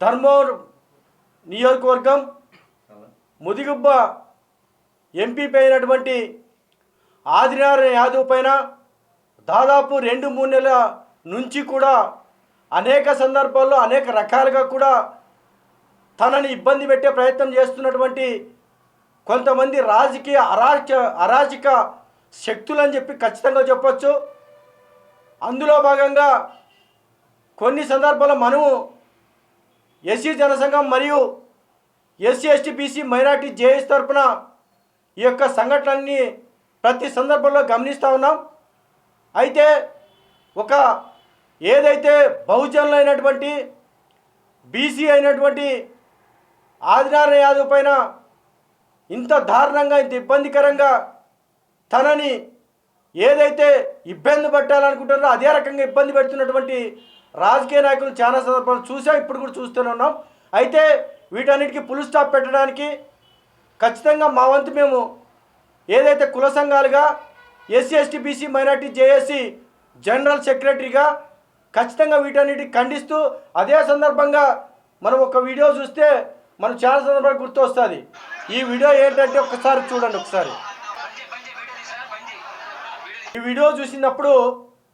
ధర్మవరం నియోజకవర్గం ముదిగుబ్బ ఎంపీపీ అయినటువంటి ఆదినారాయణ యాదవ్ పైన దాదాపు 2-3 నెలల నుంచి కూడా అనేక సందర్భాల్లో అనేక రకాలుగా కూడా తనని ఇబ్బంది పెట్టే ప్రయత్నం చేస్తున్నటువంటి కొంతమంది రాజకీయ అరాచక శక్తులని చెప్పి ఖచ్చితంగా చెప్పొచ్చు. అందులో భాగంగా కొన్ని సందర్భాల్లో మనము ఎస్సీ జనసంఘం మరియు SC ST BC minority JAC తరఫున ఈ యొక్క సంఘటనల్ని ప్రతి సందర్భంలో గమనిస్తూ ఉన్నాం. అయితే ఒక ఏదైతే బహుజనులు అయినటువంటి బీసీ అయినటువంటి ఆదినారాయణ యాదవ్ పైన ఇంత దారుణంగా ఇంత ఇబ్బందికరంగా తనని ఏదైతే ఇబ్బంది పెట్టాలనుకుంటారో అదే రకంగా ఇబ్బంది పెడుతున్నటువంటి రాజకీయ నాయకులు చాలా సందర్భాలు చూసాం, ఇప్పుడు కూడా చూస్తూనే ఉన్నాం. అయితే వీటన్నిటికీ ఫుల్ స్టాప్ పెట్టడానికి ఖచ్చితంగా మా వంతు మేము ఏదైతే కుల సంఘాలుగా SC ST BC minority JAC general సెక్రటరీగా ఖచ్చితంగా వీటన్నిటిని ఖండిస్తూ అదే సందర్భంగా మనం ఒక వీడియో చూస్తే మనం చాలా సందర్భాలు గుర్తు వస్తుంది. ఈ వీడియో ఏంటంటే ఒకసారి చూడండి. ఒకసారి ఈ వీడియో చూసినప్పుడు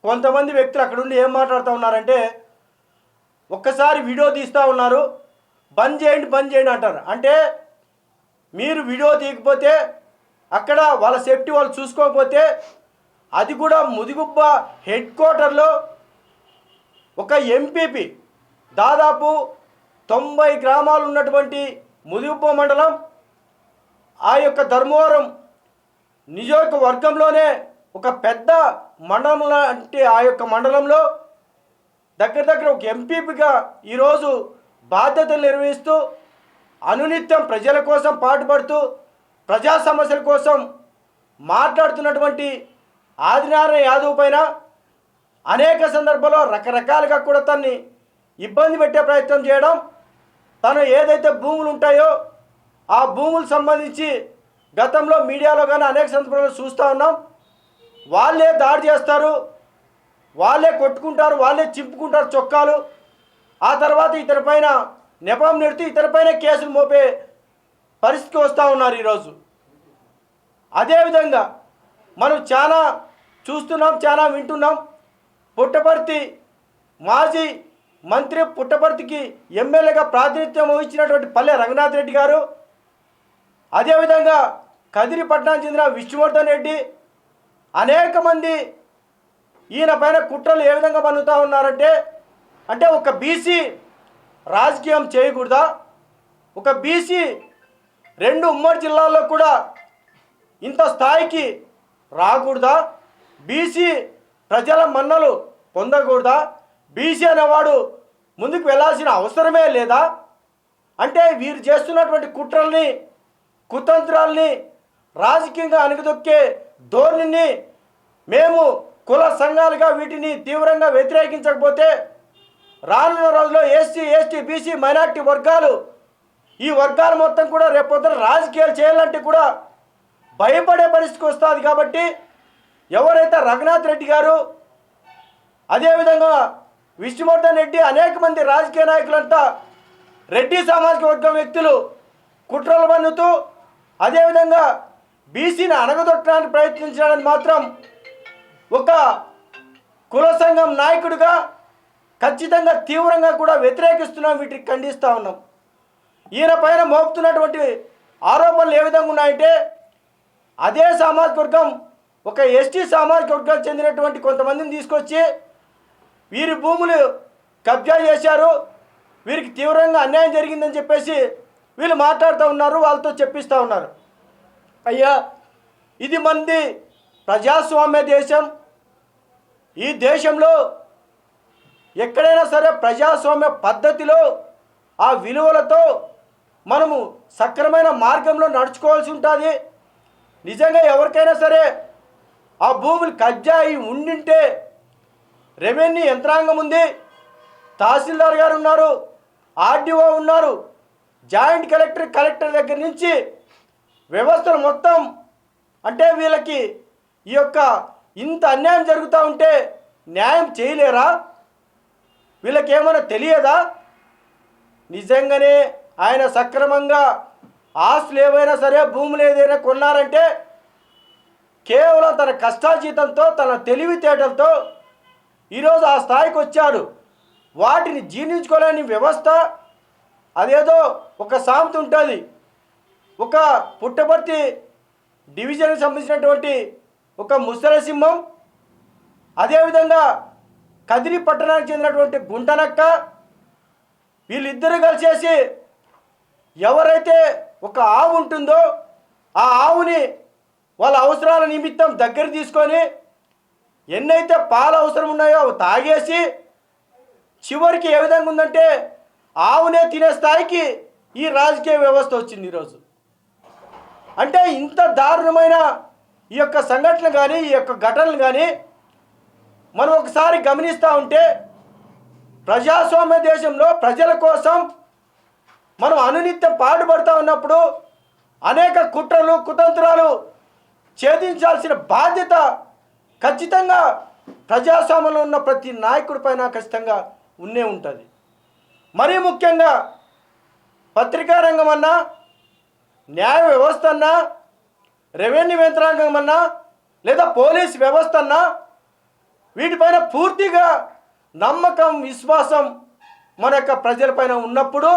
కొంతమంది వ్యక్తులు అక్కడ ఉండి ఏం మాట్లాడుతూ ఉన్నారంటే, ఒక్కసారి వీడియో తీస్తూ ఉన్నారు, బంద్ చేయండి అంటారు. అంటే మీరు వీడియో తీయకపోతే అక్కడ వాళ్ళ సేఫ్టీ వాళ్ళు చూసుకోకపోతే అది కూడా ముదిగుబ్బ హెడ్ క్వార్టర్లో ఒక ఎంపీపీ దాదాపు 90 గ్రామాలు ఉన్నటువంటి ముదిగుబ్బ మండలం ఆ యొక్క ధర్మవరం నియోజకవర్గంలోనే ఒక పెద్ద మండలం అంటే ఆ యొక్క మండలంలో దగ్గర ఒక ఎంపీపీగా ఈరోజు బాధ్యతలు నిర్వహిస్తూ అనునిత్యం ప్రజల కోసం పాటుపడుతూ ప్రజా సమస్యల కోసం మాట్లాడుతున్నటువంటి ఆదినారాయణ యాదవ్ పైన అనేక సందర్భాల్లో రకరకాలుగా కూడా తన్ని ఇబ్బంది పెట్టే ప్రయత్నం చేయడం, తను ఏదైతే భూములు ఉంటాయో ఆ భూములకు సంబంధించి గతంలో మీడియాలో కానీ అనేక సందర్భాల్లో చూస్తూ ఉన్నాం. వాళ్ళే దాడి చేస్తారు, వాళ్ళే కొట్టుకుంటారు, వాళ్ళే చింపుకుంటారు చొక్కాలు. ఆ తర్వాత ఇతని పైన నెపం నెడుతూ ఇతని పైన కేసులు మోపే పరిస్థితికి వస్తూ ఉన్నారు ఈరోజు. అదేవిధంగా మనం చాలా చూస్తున్నాం, చాలా వింటున్నాం. పుట్టపర్తి మాజీ మంత్రి, పుట్టపర్తికి ఎమ్మెల్యేగా ప్రాతినిధ్యం వహించినటువంటి పల్లె రంగనాథ్ రెడ్డి గారు, అదేవిధంగా కదిరిపట్నానికి చెందిన విష్ణువర్ధన్ రెడ్డి, అనేక మంది ఈయన పైన కుట్రలు ఏ విధంగా పన్నుతూ ఉన్నారంటే, అంటే ఒక బీసీ రాజకీయం చేయకూడదా, ఒక బీసీ 2 ఉమ్మడి జిల్లాల్లో కూడా ఇంత స్థాయికి రాకూడదా, బీసీ ప్రజల మన్నలు పొందకూడదా, బీసీ అనేవాడు ముందుకు వెళ్ళాల్సిన అవసరమే లేదా? అంటే వీరు చేస్తున్నటువంటి కుట్రల్ని కుతంత్రాల్ని రాజకీయంగా అణగదొక్కే ధోరణిని మేము కుల సంఘాలుగా వీటిని తీవ్రంగా వ్యతిరేకించకపోతే రానున్న రోజుల్లో ఎస్సీ ఎస్టీ బీసీ మైనార్టీ వర్గాలు ఈ వర్గాలు మొత్తం కూడా రేపొద్దున రాజకీయాలు చేయాలంటే కూడా భయపడే పరిస్థితికి వస్తుంది. కాబట్టి ఎవరైతే రఘునాథ్ రెడ్డి గారు, అదేవిధంగా విష్ణువర్ధన్ రెడ్డి, అనేక మంది రాజకీయ నాయకులంతా రెడ్డి సామాజిక వర్గం వ్యక్తులు కుట్రలు పన్నుతూ అదేవిధంగా బీసీని అణగదొట్టడానికి ప్రయత్నించడానికి మాత్రం ఒక కుల సంఘం నాయకుడిగా ఖచ్చితంగా తీవ్రంగా కూడా వ్యతిరేకిస్తున్నాం, వీటికి ఖండిస్తూ ఉన్నాం. ఈయన పైన మోపుతున్నటువంటి ఆరోపణలు ఏ విధంగా ఉన్నాయంటే, అదే సామాజిక వర్గం ఒక ఎస్టీ సామాజిక వర్గానికి చెందినటువంటి కొంతమందిని తీసుకొచ్చి వీరి భూములు కబ్జా చేశారు, వీరికి తీవ్రంగా అన్యాయం జరిగిందని చెప్పేసి వీళ్ళు మాట్లాడుతూ ఉన్నారు, వాళ్ళతో చెప్పిస్తూ ఉన్నారు. అయ్యా, ఇది మంది ప్రజాస్వామ్య దేశం. ఈ దేశంలో ఎక్కడైనా సరే ప్రజాస్వామ్య పద్ధతిలో ఆ విలువలతో మనము సక్రమైన మార్గంలో నడుచుకోవాల్సి ఉంటుంది. నిజంగా ఎవరికైనా సరే ఆ భూములు కబ్జా అయి ఉండింటే రెవెన్యూ యంత్రాంగం ఉంది, తహసీల్దార్ గారు ఉన్నారు, ఆర్డీఓ ఉన్నారు, జాయింట్ కలెక్టర్ దగ్గర నుంచి వ్యవస్థలు మొత్తం, అంటే వీళ్ళకి ఈ యొక్క ఇంత అన్యాయం జరుగుతూ ఉంటే న్యాయం చేయలేరా? వీళ్ళకి ఏమైనా తెలియదా? నిజంగానే ఆయన సక్రమంగా ఆస్తులు ఏవైనా సరే భూములు ఏదైనా కొన్నారంటే కేవలం తన కష్టాజీతంతో తన తెలివితేటలతో ఈరోజు ఆ స్థాయికి వచ్చాడు. వాటిని జీర్ణించుకోలేని వ్యవస్థ, అదేదో ఒక సామెత ఉంటుంది, ఒక పుట్టపర్తి డివిజన్కి సంబంధించినటువంటి ఒక ముసలి సింహం, అదేవిధంగా కదిరి పట్టణానికి చెందినటువంటి గుంటనక్క, వీళ్ళిద్దరూ కలిసేసి ఎవరైతే ఒక ఆవు ఉంటుందో ఆ ఆవుని వాళ్ళ అవసరాల నిమిత్తం దగ్గర తీసుకొని ఎన్నైతే పాలు అవసరం ఉన్నాయో అవి తాగేసి చివరికి ఏ విధంగా ఉందంటే ఆవునే తినే స్థాయికి ఈ రాజకీయ వ్యవస్థ వచ్చింది ఈరోజు. అంటే ఇంత దారుణమైన ఈ యొక్క సంఘటనలు కానీ ఈ యొక్క ఘటనలు కానీ మనం ఒకసారి గమనిస్తూ ఉంటే ప్రజాస్వామ్య దేశంలో ప్రజల కోసం మనం అనునిత్యం పాటుపడుతూ ఉన్నప్పుడు అనేక కుట్రలు కుతంత్రాలు ఛేదించాల్సిన బాధ్యత ఖచ్చితంగా ప్రజాస్వామ్యంలో ఉన్న ప్రతి నాయకుడి పైన ఖచ్చితంగా ఉన్నే ఉంటుంది. మరీ ముఖ్యంగా పత్రికా రంగం అన్నా, న్యాయ వ్యవస్థ అన్నా, రెవెన్యూ యంత్రాంగం అన్నా, లేదా పోలీస్ వ్యవస్థ అన్నా, వీటిపైన పూర్తిగా నమ్మకం విశ్వాసం మన యొక్క ప్రజలపైన ఉన్నప్పుడు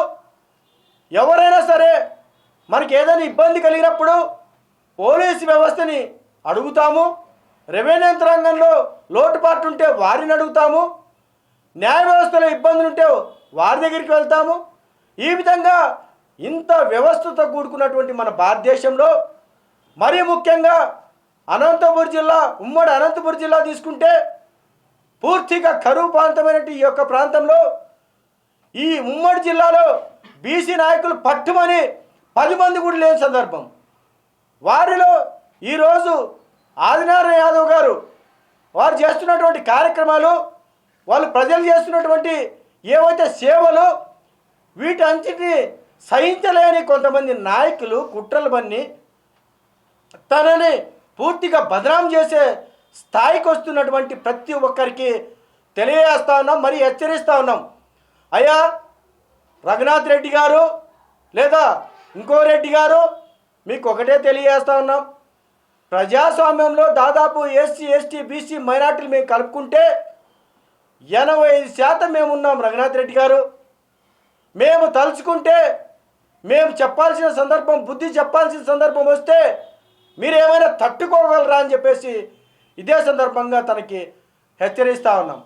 ఎవరైనా సరే మనకి ఏదైనా ఇబ్బంది కలిగినప్పుడు పోలీసు వ్యవస్థని అడుగుతాము, రెవెన్యూ యంత్రాంగంలో లోటుపాట్లు ఉంటే వారిని అడుగుతాము, న్యాయ వ్యవస్థలో ఇబ్బందులు ఉంటే వారి దగ్గరికి వెళ్తాము. ఈ విధంగా ఇంత వ్యవస్థతో కూడుకున్నటువంటి మన భారతదేశంలో మరీ ముఖ్యంగా అనంతపురం జిల్లా, ఉమ్మడి అనంతపురం జిల్లా తీసుకుంటే పూర్తిగా కరువు ప్రాంతమైనటువంటి ఈ యొక్క ప్రాంతంలో ఈ ఉమ్మడి జిల్లాలో బీసీ నాయకులు పట్టుమని 10 మంది కూడా లేని సందర్భం. వారిలో ఈరోజు ఆదినారాయణ యాదవ్ గారు వారు చేస్తున్నటువంటి కార్యక్రమాలు, వాళ్ళు ప్రజలు చేస్తున్నటువంటి ఏవైతే సేవలు, వీటన్నిటిని సహించలేని కొంతమంది నాయకులు కుట్రలు పన్ని తనని పూర్తిగా బదనాం చేసే స్థాయికి వస్తున్నటువంటి ప్రతి ఒక్కరికి తెలియజేస్తూ ఉన్నాం, మరి హెచ్చరిస్తూ ఉన్నాం. అయ్యా రఘునాథ్ రెడ్డి గారు లేదా ఇంకో రెడ్డి గారు, మీకు ఒకటే తెలియజేస్తూ ఉన్నాం, ప్రజాస్వామ్యంలో దాదాపు ఎస్సీ ఎస్టీ బీసీ మైనార్టీలు మేము కలుపుకుంటే 85% మేము ఉన్నాం. రఘునాథ్ రెడ్డి గారు, మేము తలుచుకుంటే మేము చెప్పాల్సిన సందర్భం, బుద్ధి చెప్పాల్సిన సందర్భం వస్తే మీరు ఏమైనా తట్టుకోగలరా అని చెప్పేసి ఇదే సందర్భంగా తనకి హెచ్చరిస్తూ ఉన్నాం.